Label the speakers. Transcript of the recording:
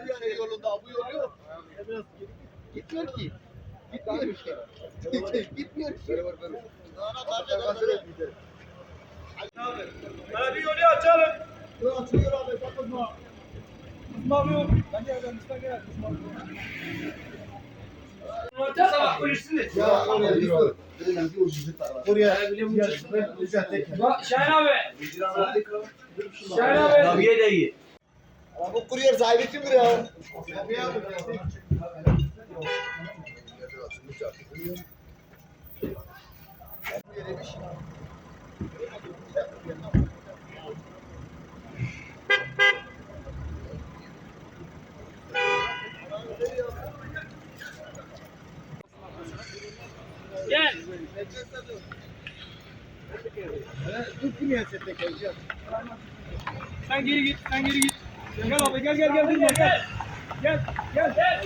Speaker 1: Yani yolunda bu yol yok. Gitmiyor ki. Gitmiyor ki. Gitmiyor ki.
Speaker 2: Bana bir yolu açalım.
Speaker 1: Yok açılıyor abi kapatma.
Speaker 2: Ismarlıyor. Sabah polisiniz.
Speaker 1: Ya oraya
Speaker 2: Şahin abi. Şahin abi.
Speaker 3: Tabiye de iyi.
Speaker 1: bu kuryer sahibi kimdir ya?
Speaker 2: Gel. Sen geri git. Sen geri git. Gel abi gel. Gel. Gel. Gel.